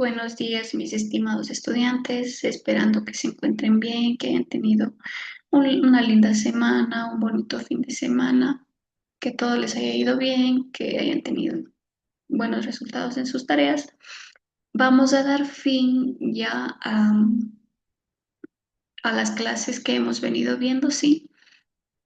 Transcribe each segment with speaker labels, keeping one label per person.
Speaker 1: Buenos días, mis estimados estudiantes, esperando que se encuentren bien, que hayan tenido una linda semana, un bonito fin de semana, que todo les haya ido bien, que hayan tenido buenos resultados en sus tareas. Vamos a dar fin ya a las clases que hemos venido viendo, sí.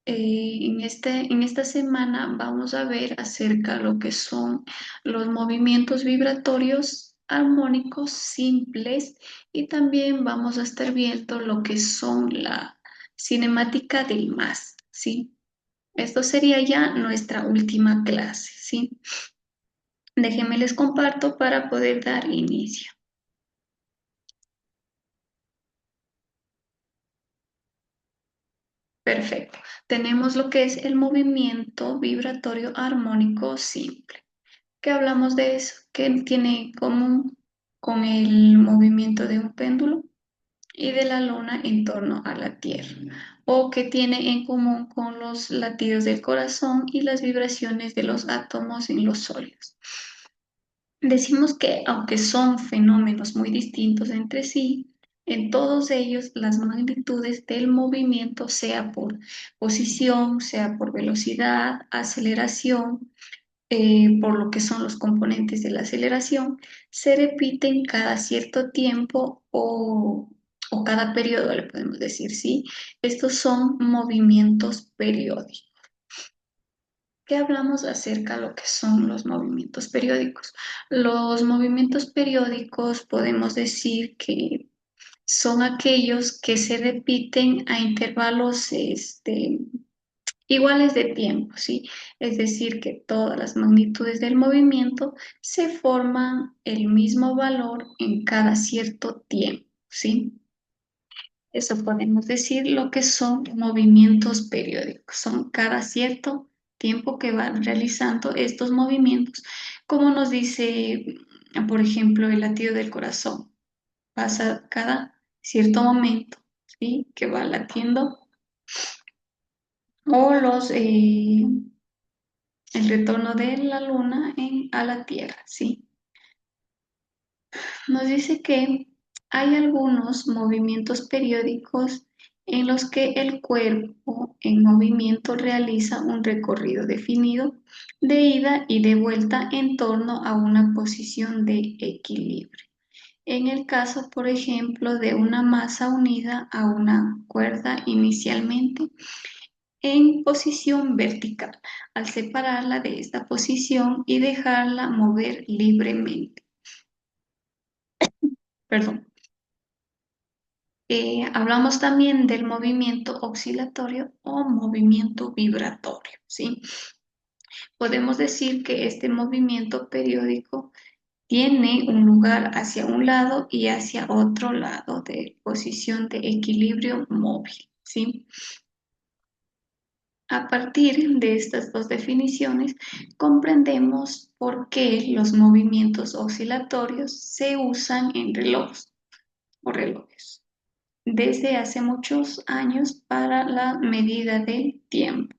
Speaker 1: En esta semana vamos a ver acerca de lo que son los movimientos vibratorios armónicos simples y también vamos a estar viendo lo que son la cinemática del más, ¿sí? Esto sería ya nuestra última clase, ¿sí? Déjenme les comparto para poder dar inicio. Perfecto. Tenemos lo que es el movimiento vibratorio armónico simple. ¿Qué hablamos de eso? ¿Qué tiene en común con el movimiento de un péndulo y de la luna en torno a la Tierra? ¿O qué tiene en común con los latidos del corazón y las vibraciones de los átomos en los sólidos? Decimos que aunque son fenómenos muy distintos entre sí, en todos ellos las magnitudes del movimiento, sea por posición, sea por velocidad, aceleración, por lo que son los componentes de la aceleración, se repiten cada cierto tiempo o cada periodo, le podemos decir, ¿sí? Estos son movimientos periódicos. ¿Qué hablamos acerca de lo que son los movimientos periódicos? Los movimientos periódicos podemos decir que son aquellos que se repiten a intervalos iguales de tiempo, ¿sí? Es decir, que todas las magnitudes del movimiento se forman el mismo valor en cada cierto tiempo, ¿sí? Eso podemos decir lo que son movimientos periódicos. Son cada cierto tiempo que van realizando estos movimientos, como nos dice, por ejemplo, el latido del corazón. Pasa cada cierto momento, ¿sí? Que va latiendo. O el retorno de la luna a la Tierra, ¿sí? Nos dice que hay algunos movimientos periódicos en los que el cuerpo en movimiento realiza un recorrido definido de ida y de vuelta en torno a una posición de equilibrio. En el caso, por ejemplo, de una masa unida a una cuerda inicialmente en posición vertical, al separarla de esta posición y dejarla mover libremente. Perdón. Hablamos también del movimiento oscilatorio o movimiento vibratorio, ¿sí? Podemos decir que este movimiento periódico tiene un lugar hacia un lado y hacia otro lado de posición de equilibrio móvil, ¿sí? A partir de estas dos definiciones, comprendemos por qué los movimientos oscilatorios se usan en relojes o relojes desde hace muchos años para la medida del tiempo.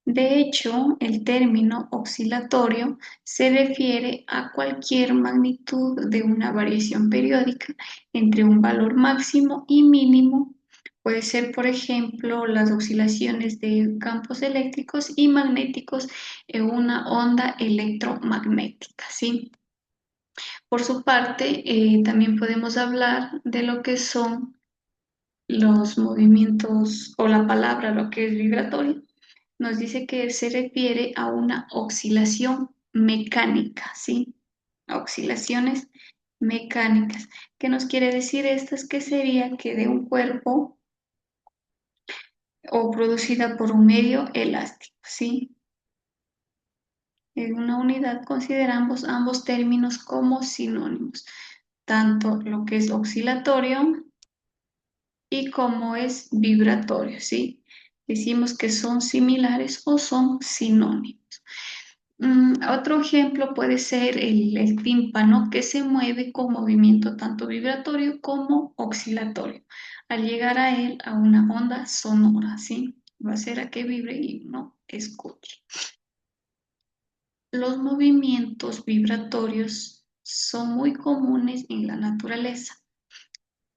Speaker 1: De hecho, el término oscilatorio se refiere a cualquier magnitud de una variación periódica entre un valor máximo y mínimo. Puede ser, por ejemplo, las oscilaciones de campos eléctricos y magnéticos en una onda electromagnética, ¿sí? Por su parte, también podemos hablar de lo que son los movimientos o la palabra, lo que es vibratorio, nos dice que se refiere a una oscilación mecánica, ¿sí? Oscilaciones mecánicas. ¿Qué nos quiere decir esto? Es que sería que de un cuerpo o producida por un medio elástico, ¿sí? En una unidad consideramos ambos términos como sinónimos, tanto lo que es oscilatorio y como es vibratorio, ¿sí? Decimos que son similares o son sinónimos. Otro ejemplo puede ser el tímpano que se mueve con movimiento tanto vibratorio como oscilatorio. Al llegar a él a una onda sonora, ¿sí? Va a hacer a que vibre y uno escuche. Los movimientos vibratorios son muy comunes en la naturaleza.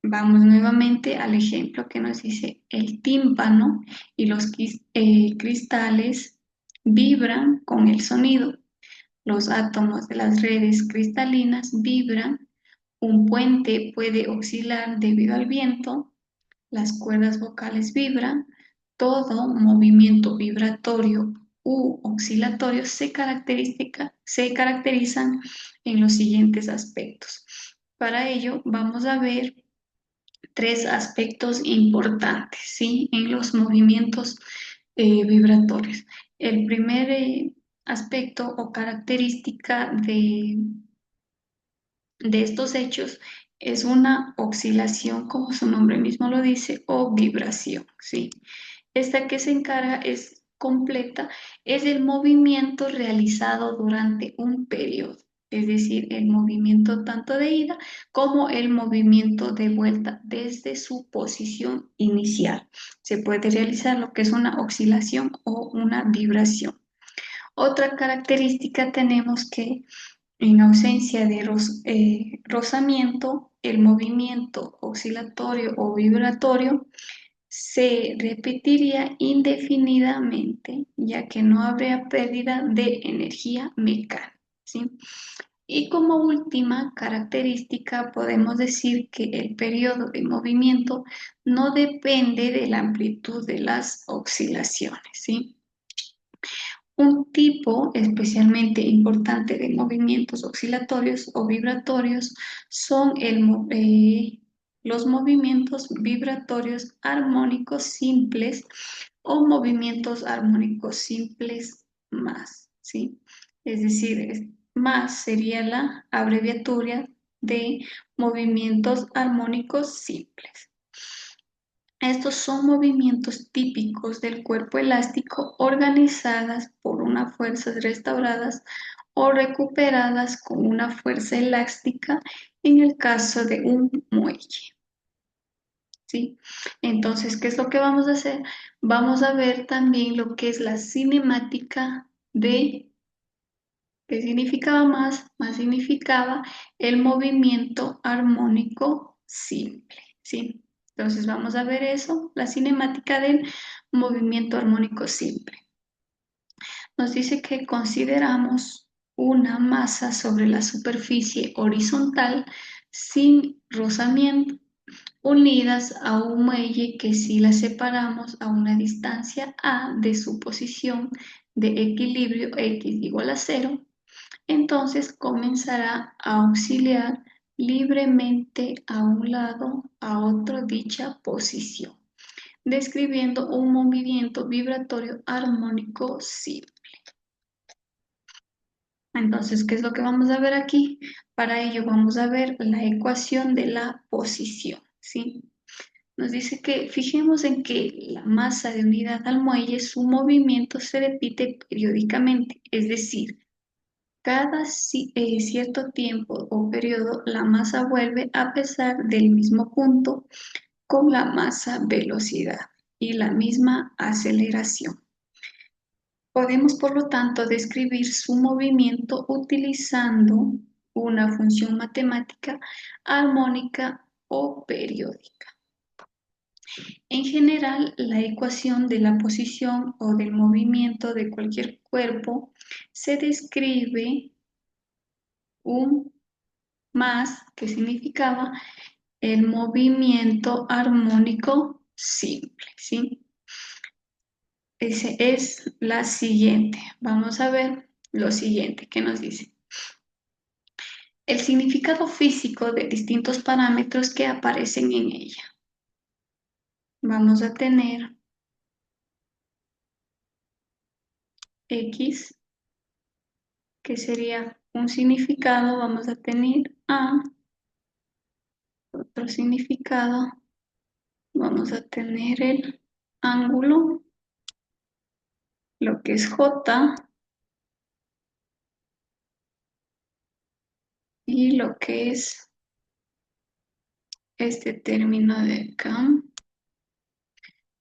Speaker 1: Vamos nuevamente al ejemplo que nos dice el tímpano y los cristales vibran con el sonido. Los átomos de las redes cristalinas vibran. Un puente puede oscilar debido al viento. Las cuerdas vocales vibran. Todo movimiento vibratorio u oscilatorio se caracterizan en los siguientes aspectos. Para ello, vamos a ver tres aspectos importantes, ¿sí? En los movimientos vibratorios. El primer aspecto o característica de estos hechos es una oscilación, como su nombre mismo lo dice, o vibración, ¿sí? Esta que se encarga es completa, es el movimiento realizado durante un periodo, es decir, el movimiento tanto de ida como el movimiento de vuelta desde su posición inicial. Se puede realizar lo que es una oscilación o una vibración. Otra característica tenemos que en ausencia de rozamiento, el movimiento oscilatorio o vibratorio se repetiría indefinidamente, ya que no habría pérdida de energía mecánica, ¿sí? Y como última característica, podemos decir que el periodo de movimiento no depende de la amplitud de las oscilaciones, ¿sí? Un tipo especialmente importante de movimientos oscilatorios o vibratorios son los movimientos vibratorios armónicos simples o movimientos armónicos simples más, ¿sí? Es decir, más sería la abreviatura de movimientos armónicos simples. Estos son movimientos típicos del cuerpo elástico organizadas por unas fuerzas restauradas o recuperadas con una fuerza elástica en el caso de un muelle. ¿Sí? Entonces, ¿qué es lo que vamos a hacer? Vamos a ver también lo que es la cinemática de, ¿qué significaba más? Más significaba el movimiento armónico simple, ¿sí? Entonces vamos a ver eso, la cinemática del movimiento armónico simple. Nos dice que consideramos una masa sobre la superficie horizontal sin rozamiento, unidas a un muelle que si la separamos a una distancia A de su posición de equilibrio x igual a 0, entonces comenzará a auxiliar libremente a un lado a otro dicha posición, describiendo un movimiento vibratorio armónico simple. Entonces, ¿qué es lo que vamos a ver aquí? Para ello vamos a ver la ecuación de la posición, ¿sí? Nos dice que fijemos en que la masa de unidad al muelle, su movimiento se repite periódicamente, es decir, cada cierto tiempo o periodo la masa vuelve a pesar del mismo punto con la masa velocidad y la misma aceleración. Podemos, por lo tanto, describir su movimiento utilizando una función matemática armónica o periódica. En general, la ecuación de la posición o del movimiento de cualquier cuerpo se describe un más, que significaba el movimiento armónico simple, ¿sí? Ese es la siguiente. Vamos a ver lo siguiente que nos dice. El significado físico de distintos parámetros que aparecen en ella. Vamos a tener X, que sería un significado, vamos a tener A, otro significado, vamos a tener el ángulo, lo que es J y lo que es este término de acá.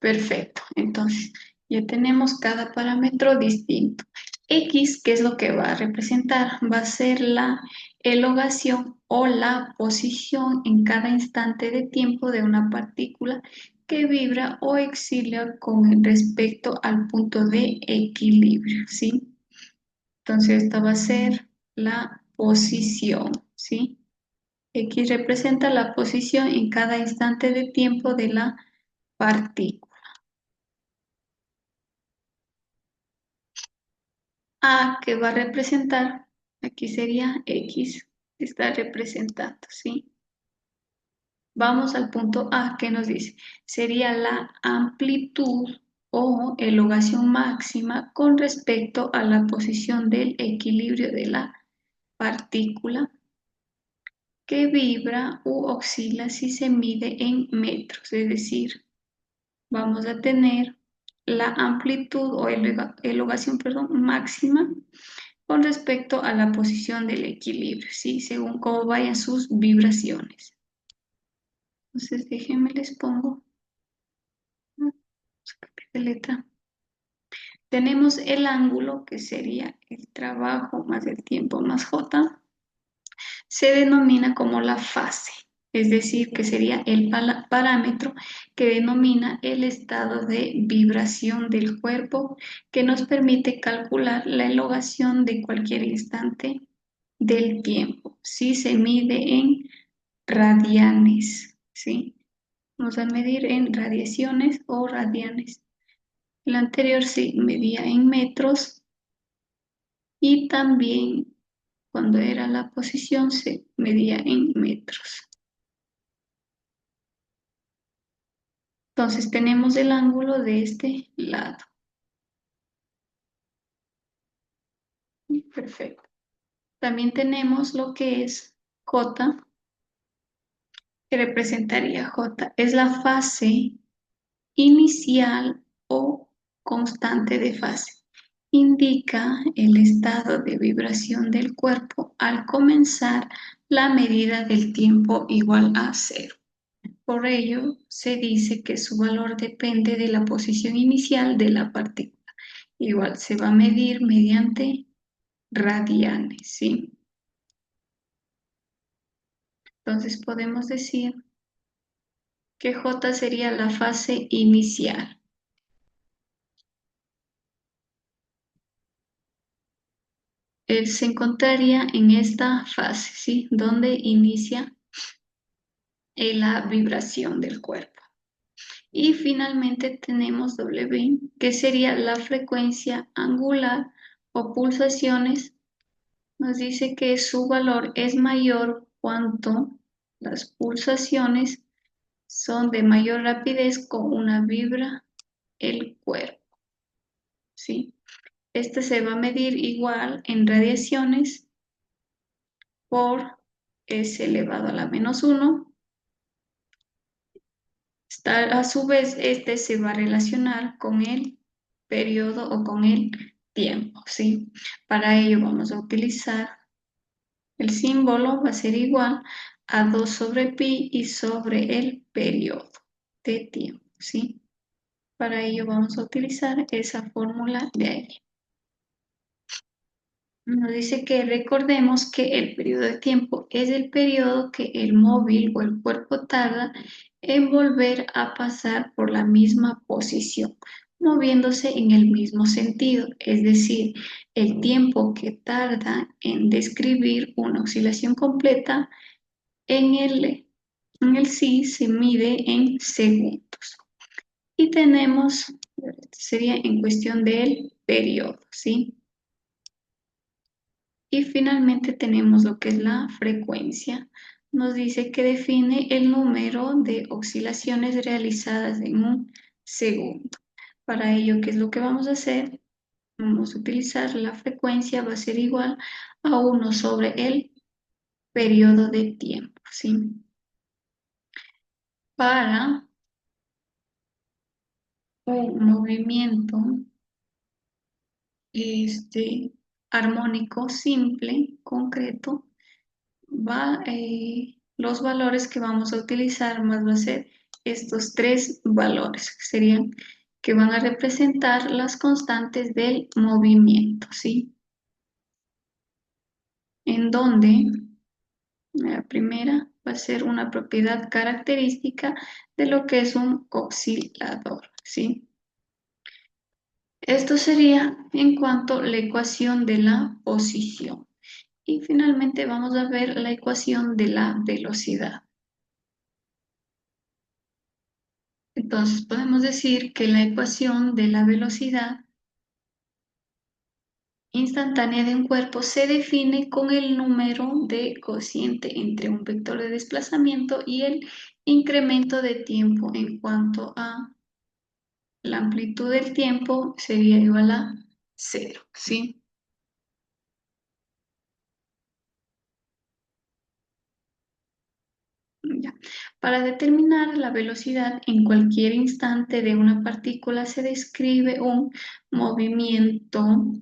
Speaker 1: Perfecto, entonces ya tenemos cada parámetro distinto. X, ¿qué es lo que va a representar? Va a ser la elongación o la posición en cada instante de tiempo de una partícula que vibra o oscila con respecto al punto de equilibrio, ¿sí? Entonces, esta va a ser la posición, ¿sí? X representa la posición en cada instante de tiempo de la partícula. A, que va a representar, aquí sería X, está representando, ¿sí? Vamos al punto A, que nos dice, sería la amplitud o elongación máxima con respecto a la posición del equilibrio de la partícula que vibra u oscila si se mide en metros, es decir, vamos a tener la amplitud o elongación, perdón, máxima con respecto a la posición del equilibrio, ¿sí? Según cómo vayan sus vibraciones. Entonces, déjenme les pongo de letra. Tenemos el ángulo, que sería el trabajo más el tiempo más J, se denomina como la fase, es decir, que sería el parámetro que denomina el estado de vibración del cuerpo que nos permite calcular la elongación de cualquier instante del tiempo, si se mide en radianes, ¿sí? Vamos a medir en radiaciones o radianes. El anterior sí medía en metros y también cuando era la posición se medía en metros. Entonces tenemos el ángulo de este lado. Perfecto. También tenemos lo que es J, que representaría J. Es la fase inicial o constante de fase. Indica el estado de vibración del cuerpo al comenzar la medida del tiempo igual a cero. Por ello, se dice que su valor depende de la posición inicial de la partícula. Igual se va a medir mediante radianes, ¿sí? Entonces podemos decir que J sería la fase inicial. Él se encontraría en esta fase, ¿sí? Donde inicia la vibración del cuerpo. Y finalmente tenemos W, que sería la frecuencia angular o pulsaciones. Nos dice que su valor es mayor cuanto las pulsaciones son de mayor rapidez con una vibra el cuerpo, ¿sí? Este se va a medir igual en radiaciones por S elevado a la -1. A su vez, este se va a relacionar con el periodo o con el tiempo, ¿sí? Para ello vamos a utilizar el símbolo, va a ser igual a 2 sobre pi y sobre el periodo de tiempo, ¿sí? Para ello vamos a utilizar esa fórmula de ahí. Nos dice que recordemos que el periodo de tiempo es el periodo que el móvil o el cuerpo tarda en volver a pasar por la misma posición, moviéndose en el mismo sentido, es decir, el tiempo que tarda en describir una oscilación completa en el sí se mide en segundos. Y tenemos, sería en cuestión del periodo, ¿sí? Y finalmente tenemos lo que es la frecuencia. Nos dice que define el número de oscilaciones realizadas en un segundo. Para ello, ¿qué es lo que vamos a hacer? Vamos a utilizar la frecuencia, va a ser igual a 1 sobre el periodo de tiempo, ¿sí? Para un movimiento armónico simple, concreto, los valores que vamos a utilizar más va a ser estos tres valores, que serían que van a representar las constantes del movimiento, ¿sí? En donde la primera va a ser una propiedad característica de lo que es un oscilador, ¿sí? Esto sería en cuanto a la ecuación de la posición. Y finalmente vamos a ver la ecuación de la velocidad. Entonces podemos decir que la ecuación de la velocidad instantánea de un cuerpo se define con el número de cociente entre un vector de desplazamiento y el incremento de tiempo en cuanto a la amplitud del tiempo sería igual a cero, ¿sí? Ya. Para determinar la velocidad en cualquier instante de una partícula se describe un movimiento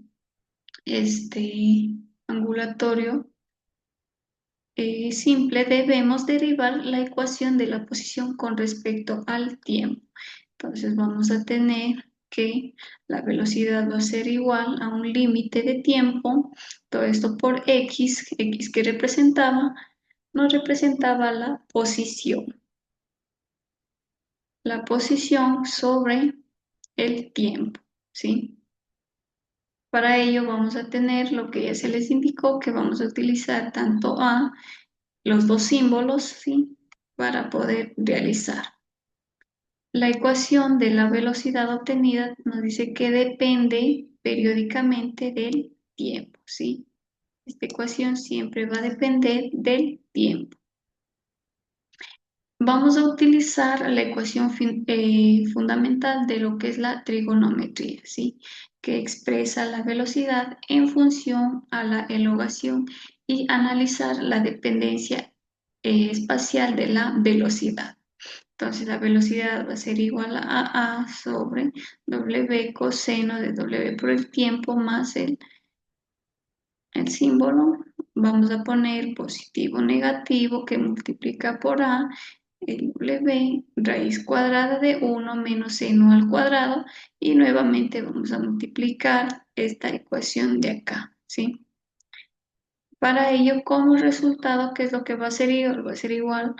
Speaker 1: angulatorio simple, debemos derivar la ecuación de la posición con respecto al tiempo. Entonces vamos a tener que la velocidad va a ser igual a un límite de tiempo, todo esto por x que nos representaba la posición sobre el tiempo, ¿sí? Para ello vamos a tener lo que ya se les indicó, que vamos a utilizar tanto a los dos símbolos, ¿sí? Para poder realizar. La ecuación de la velocidad obtenida nos dice que depende periódicamente del tiempo, ¿sí? Esta ecuación siempre va a depender del tiempo. Vamos a utilizar la ecuación fundamental de lo que es la trigonometría, ¿sí? Que expresa la velocidad en función a la elongación y analizar la dependencia espacial de la velocidad. Entonces la velocidad va a ser igual a A sobre W coseno de W por el tiempo más el símbolo. Vamos a poner positivo negativo que multiplica por A el W, raíz cuadrada de 1 menos seno al cuadrado y nuevamente vamos a multiplicar esta ecuación de acá, ¿sí? Para ello, como resultado, ¿qué es lo que va a ser igual? Va a ser igual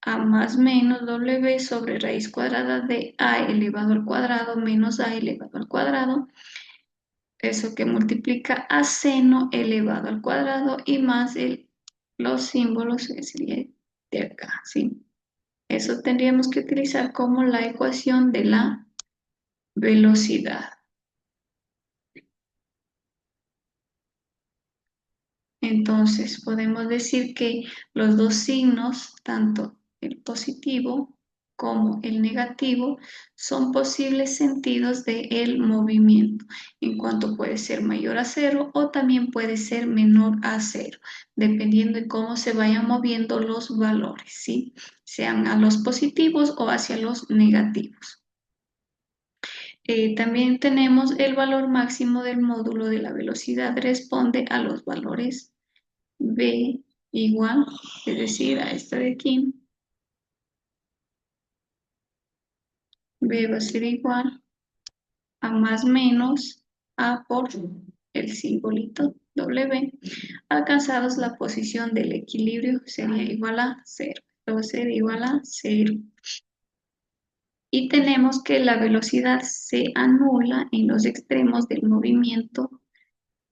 Speaker 1: a más menos W sobre raíz cuadrada de A elevado al cuadrado menos A elevado al cuadrado. Eso que multiplica a seno elevado al cuadrado y más los símbolos que sería de acá, ¿sí? Eso tendríamos que utilizar como la ecuación de la velocidad. Entonces, podemos decir que los dos signos, tanto el positivo como el negativo, son posibles sentidos del movimiento, en cuanto puede ser mayor a cero o también puede ser menor a cero, dependiendo de cómo se vayan moviendo los valores, ¿sí? Sean a los positivos o hacia los negativos. También tenemos el valor máximo del módulo de la velocidad, responde a los valores B igual, es decir, a esta de aquí, B va a ser igual a más menos A por el simbolito W, alcanzados la posición del equilibrio sería igual a cero, esto va a ser igual a cero. Y tenemos que la velocidad se anula en los extremos del movimiento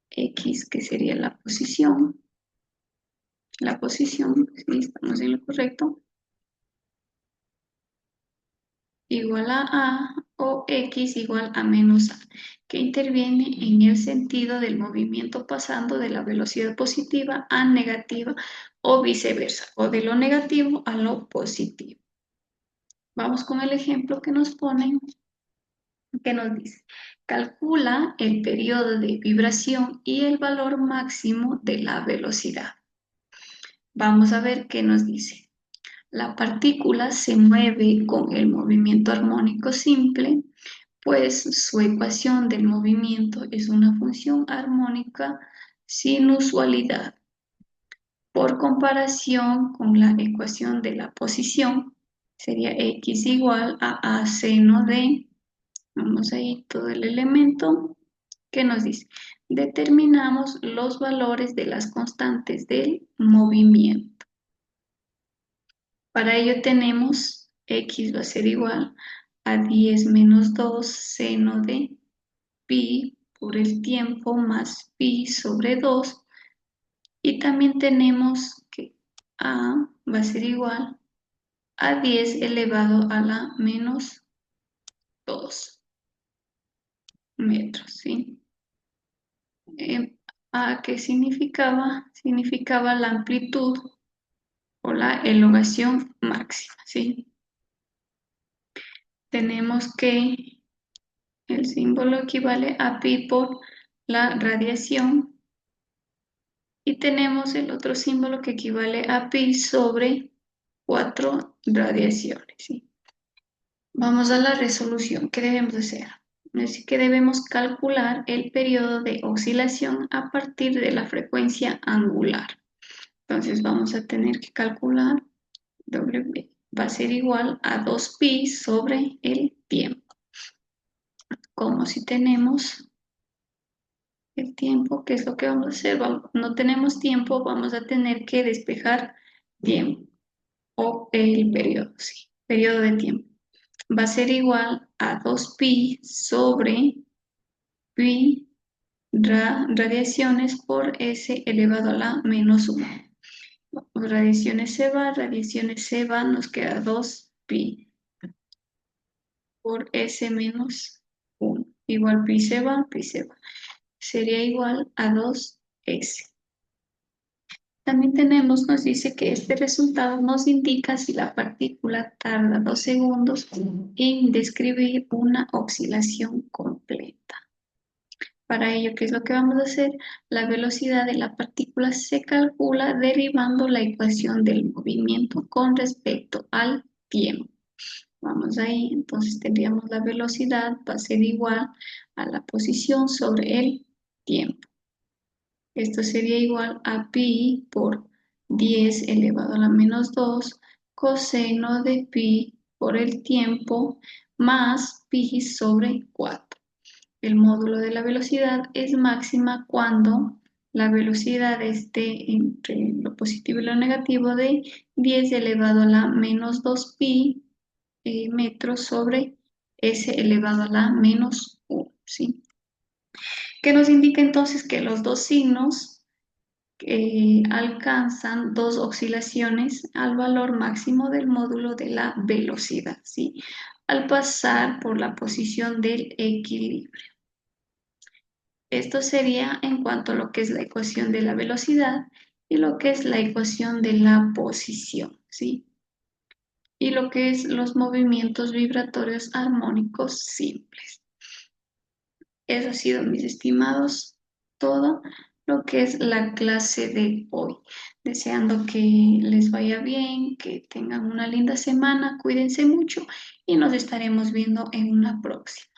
Speaker 1: X, que sería la posición, si estamos en lo correcto, igual a A o X igual a menos A, que interviene en el sentido del movimiento pasando de la velocidad positiva a negativa o viceversa, o de lo negativo a lo positivo. Vamos con el ejemplo que nos ponen, que nos dice, calcula el periodo de vibración y el valor máximo de la velocidad. Vamos a ver qué nos dice. La partícula se mueve con el movimiento armónico simple, pues su ecuación del movimiento es una función armónica sin usualidad. Por comparación con la ecuación de la posición, sería x igual a seno de Vamos ahí todo el elemento que nos dice. Determinamos los valores de las constantes del movimiento. Para ello tenemos x va a ser igual a 10 menos 2 seno de pi por el tiempo más pi sobre 2. Y también tenemos que a va a ser igual a 10 elevado a la menos 2 metros, ¿sí? ¿A qué significaba? Significaba la amplitud o la elongación máxima, ¿sí? Tenemos que el símbolo equivale a pi por la radiación y tenemos el otro símbolo que equivale a pi sobre 4 radiaciones, ¿sí? Vamos a la resolución. ¿Qué debemos hacer? Así que debemos calcular el periodo de oscilación a partir de la frecuencia angular. Entonces vamos a tener que calcular W va a ser igual a 2pi sobre el tiempo. Como si tenemos el tiempo, ¿qué es lo que vamos a hacer? No tenemos tiempo, vamos a tener que despejar tiempo o el periodo, sí, periodo de tiempo. Va a ser igual a 2pi sobre pi radiaciones por s elevado a la menos 1. Radiaciones se van, nos queda 2pi por s menos 1. Igual pi se va. Sería igual a 2s. También tenemos, nos dice que este resultado nos indica si la partícula tarda 2 segundos en describir una oscilación completa. Para ello, ¿qué es lo que vamos a hacer? La velocidad de la partícula se calcula derivando la ecuación del movimiento con respecto al tiempo. Vamos ahí, entonces tendríamos la velocidad va a ser igual a la posición sobre el tiempo. Esto sería igual a pi por 10 elevado a la menos 2 coseno de pi por el tiempo más pi sobre 4. El módulo de la velocidad es máxima cuando la velocidad esté entre lo positivo y lo negativo de 10 elevado a la menos 2 pi metros sobre s elevado a la menos 1, ¿sí? Que nos indica entonces que los dos signos alcanzan dos oscilaciones al valor máximo del módulo de la velocidad, ¿sí? Al pasar por la posición del equilibrio. Esto sería en cuanto a lo que es la ecuación de la velocidad y lo que es la ecuación de la posición, ¿sí? Y lo que es los movimientos vibratorios armónicos simples. Eso ha sido, mis estimados, todo lo que es la clase de hoy. Deseando que les vaya bien, que tengan una linda semana, cuídense mucho y nos estaremos viendo en una próxima.